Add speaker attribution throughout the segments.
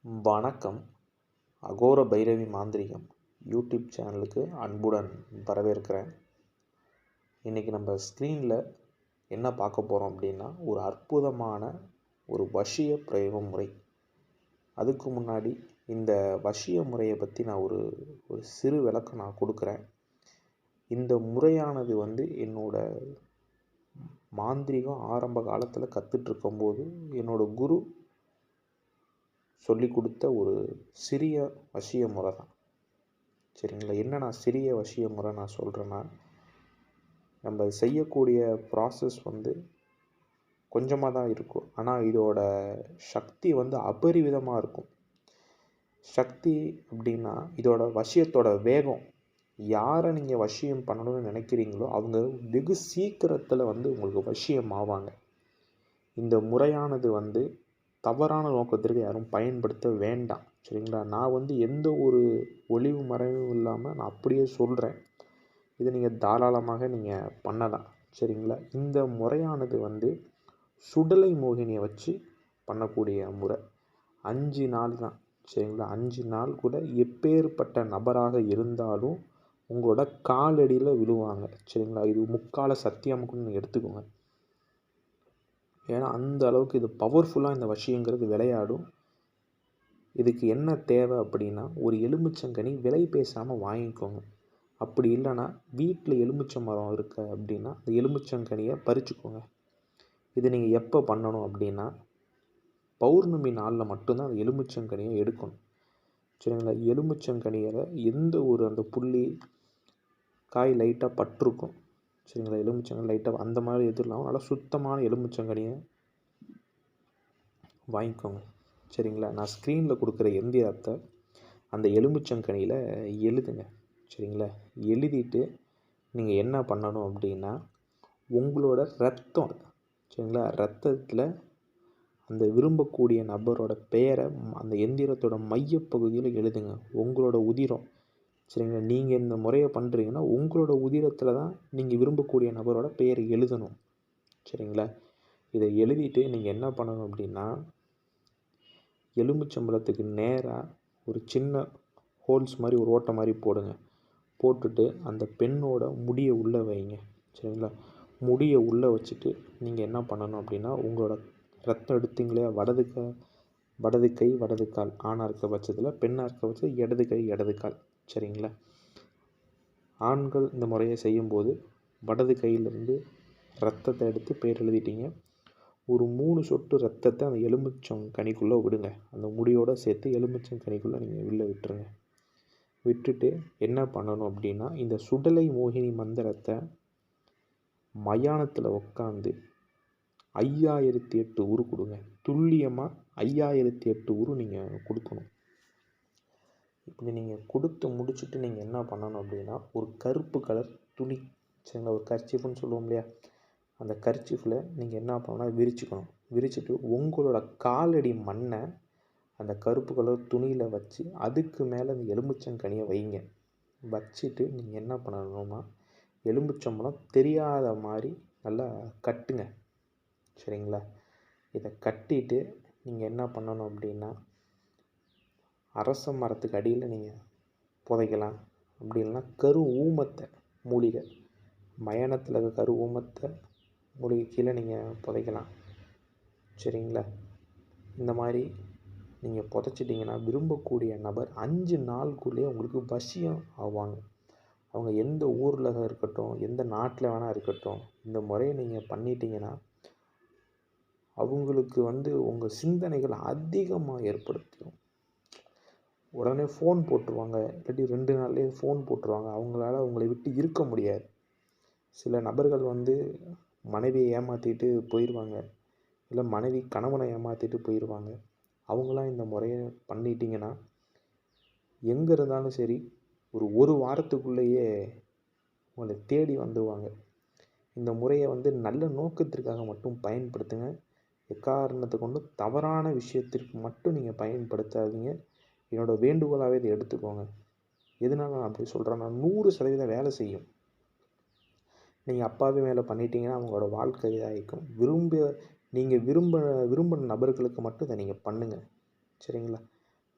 Speaker 1: வணக்கம். அகோர பைரவி மாந்திரிகம் யூடியூப் சேனலுக்கு அன்புடன் வரவேற்கிறேன். இன்றைக்கி நம்ம ஸ்க்ரீனில் என்ன பார்க்க போகிறோம் அப்படின்னா, ஒரு அற்புதமான ஒரு வசிய பிரயோக முறை. அதுக்கு முன்னாடி இந்த வசிய முறையை பற்றி நான் ஒரு சிறு விளக்கம் நான் கொடுக்குறேன். இந்த முறையானது என்னோட மாந்திரிகம் ஆரம்ப காலத்தில் கற்றுட்ருக்கும்போது என்னோடய குரு சொல்லி கொடுத்த ஒரு சிறிய வசிய முறை தான். சரிங்களா? என்ன நான் சிறிய வசிய முறை நான் சொல்கிறேன்னா, நம்ம செய்யக்கூடிய ப்ராசஸ் கொஞ்சமாக தான் இருக்கும். ஆனால் இதோட சக்தி அபரிவிதமாக இருக்கும். சக்தி அப்படின்னா இதோட வசியத்தோட வேகம். யாரை நீங்கள் வசியம் பண்ணணும்னு நினைக்கிறீங்களோ அவங்க வெகு சீக்கிரத்தில் உங்களுக்கு வசியம் ஆவாங்க. இந்த முறையானது தவறான நோக்கத்திற்கு யாரும் பயன்படுத்த வேண்டாம். சரிங்களா? நான் எந்த ஒரு ஒளிவு மறைவும் இல்லாமல் நான் அப்படியே சொல்கிறேன். இதை நீங்கள் தாராளமாக நீங்கள் பண்ணலாம். சரிங்களா? இந்த முறையானது சுடலை மோகினியை வச்சு பண்ணக்கூடிய முறை. 5 நாள் தான். சரிங்களா? 5 நாள் கூட எப்பேற்பட்ட நபராக இருந்தாலும் உங்களோட காலடியில் விழுவாங்க. சரிங்களா? இது முக்கால சத்தியமுக்குன்னு நீங்கள் எடுத்துக்கோங்க. ஏன்னா அந்த அளவுக்கு இது பவர்ஃபுல்லாக இந்த வசியங்கிறது விளையாடும். இதுக்கு என்ன தேவை அப்படின்னா, ஒரு எலுமிச்சங்கனி விலை பேசாமல் வாங்கிக்கோங்க. அப்படி இல்லைன்னா வீட்டில் எலுமிச்சை மரம் இருக்கு அப்படின்னா அந்த எலுமிச்சங்கனியை பறிச்சுக்கோங்க. இது நீங்கள் எப்போ பண்ணணும் அப்படின்னா, பௌர்ணமி நாளில் மட்டும்தான் அந்த எலுமிச்சங்கனியை எடுக்கணும். சரிங்களா? எலுமிச்சங்கனியில் எந்த ஒரு அந்த புள்ளி காய் லைட்டாக பட்டிருக்கும். சரிங்களா? எலுமிச்சங்கனி லைட்டாக அந்த மாதிரி எதுவும் இல்லாமல் நல்லா சுத்தமான எலுமிச்சங்கனியை வாங்கிக்கோங்க. சரிங்களா? நான் ஸ்க்ரீனில் கொடுக்குற எந்திரத்தை அந்த எலுமிச்சங்கனியில் எழுதுங்க. சரிங்களா? எழுதிட்டு நீங்கள் என்ன பண்ணணும் அப்படின்னா, உங்களோட ரத்தம், சரிங்களா, ரத்தத்தில் அந்த விரும்பக்கூடிய நபரோட பெயரை அந்த எந்திரத்தோட மையப்பகுதியில் எழுதுங்க. உங்களோட உதிரம். சரிங்களா? நீங்கள் இந்த முறையை பண்ணுறீங்கன்னா உங்களோட உதிரத்தில் தான் நீங்கள் விரும்பக்கூடிய நபரோட பெயரை எழுதணும். சரிங்களா? இதை எழுதிட்டு நீங்கள் என்ன பண்ணணும் அப்படின்னா, எலுமிச்சம்பழத்துக்கு நேராக ஒரு சின்ன ஹோல்ஸ் மாதிரி ஒரு ஓட்டை மாதிரி போடுங்க. போட்டுட்டு அந்த பெண்ணோட முடியை உள்ளே வைங்க. சரிங்களா? முடியை உள்ளே வச்சுட்டு நீங்கள் என்ன பண்ணணும் அப்படின்னா, உங்களோட ரத்தம் எடுத்தீங்களே வடது கை வடது கால், ஆணாக இருக்க பட்சத்தில், பெண்ணாக இருக்க பட்சத்தில் இடது கை இடது கால். சரிங்களா? ஆண்கள் இந்த முறையை செய்யும்போது வடது கையிலேருந்து ரத்தத்தை எடுத்து பேர் எழுதிட்டீங்க. ஒரு 3 சொட்டு ரத்தத்தை அந்த எலுமிச்சம் கனிக்குள்ளே விடுங்க. அந்த முடியோடு சேர்த்து எலுமிச்சம் கனிக்குள்ளே நீங்கள் உள்ளே விட்டுருங்க. விட்டுட்டு என்ன பண்ணணும் அப்படின்னா, இந்த சுடலை மோகினி மந்திரத்தை மயானத்தில் உட்காந்து 5008 உரு கொடுங்க. துல்லியமாக 5008 உரு நீங்கள் கொடுக்கணும். இப்படி நீங்கள் கொடுத்து முடிச்சுட்டு நீங்கள் என்ன பண்ணணும் அப்படின்னா, ஒரு கருப்பு கலர் துணி, சரிங்களா, ஒரு கர்ச்சீஃப்னு சொல்லுவோம் இல்லையா, அந்த கர்ச்சீஃபில் நீங்கள் என்ன பண்ணணும்னா விரிச்சுக்கணும். விரிச்சுட்டு உங்களோட காலடி மண்ணை அந்த கருப்பு கலர் துணியில் வச்சு அதுக்கு மேலே அந்த எலுமிச்சங்கனியை வைங்க. வச்சுட்டு நீங்கள் என்ன பண்ணணும்னா, எலுமிச்சம்பழம் தெரியாத மாதிரி நல்லா கட்டுங்க. சரிங்களா? இதை கட்டிட்டு நீங்கள் என்ன பண்ணணும் அப்படின்னா, அரச மரத்துக்கு அடியில் நீங்கள் புதைக்கலாம். அப்படி இல்லைன்னா கரு ஊமத்தை மூலிகை, மயானத்தில் இருக்க கரு ஊமத்தை மூலிகை கீழே நீங்கள் புதைக்கலாம். சரிங்களா? இந்த மாதிரி நீங்கள் புதைச்சிட்டிங்கன்னா விரும்பக்கூடிய நபர் 5 நாளுக்குள்ளேயே உங்களுக்கு வசியம் ஆவாங்க. அவங்க எந்த ஊரில் இருக்கட்டும், எந்த நாட்டில் வேணால் இருக்கட்டும், இந்த முறையை நீங்கள் பண்ணிட்டீங்கன்னா அவங்களுக்கு உங்கள் சிந்தனைகள் அதிகமாக ஏற்படுத்தும். உடனே ஃபோன் போட்டுருவாங்க. இல்லாட்டி 2 நாள்லேயே ஃபோன் போட்டுருவாங்க. அவங்களால உங்களை விட்டு இருக்க முடியாது. சில நபர்கள் மனைவியை ஏமாற்றிட்டு போயிடுவாங்க. இல்லை மனைவி கணவனை ஏமாற்றிட்டு போயிடுவாங்க. அவங்களாம் இந்த முறையை பண்ணிட்டீங்கன்னா எங்கே இருந்தாலும் சரி ஒரு வாரத்துக்குள்ளேயே உங்களை தேடி வந்துடுவாங்க. இந்த முறையை நல்ல நோக்கத்திற்காக மட்டும் பயன்படுத்துங்க. எக்காரணத்தை கொண்டும் தவறான விஷயத்திற்கு மட்டும் நீங்கள் பயன்படுத்தாதீங்க. என்னோடய வேண்டுகோளாகவே இதை எடுத்துக்கோங்க. எதனால நான் அப்படி சொல்கிறேன்னா, 100% வேலை செய்யும். நீங்கள் அப்பாவி மேலே பண்ணிட்டீங்கன்னா அவங்களோட வாழ்க்கை இதாகிக்கும். நீங்கள் விரும்பின நபர்களுக்கு மட்டும் இதை நீங்கள் பண்ணுங்கள். சரிங்களா?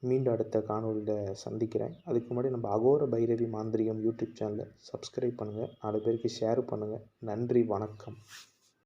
Speaker 1: மீண்டும் அடுத்த காணொலியில் சந்திக்கிறேன். அதுக்கு முன்னாடி நம்ம அகோர பைரவி மாந்திரிகம் யூடியூப் சேனலை சப்ஸ்கிரைப் பண்ணுங்கள், 4 பேருக்கு ஷேர் பண்ணுங்கள். நன்றி, வணக்கம்.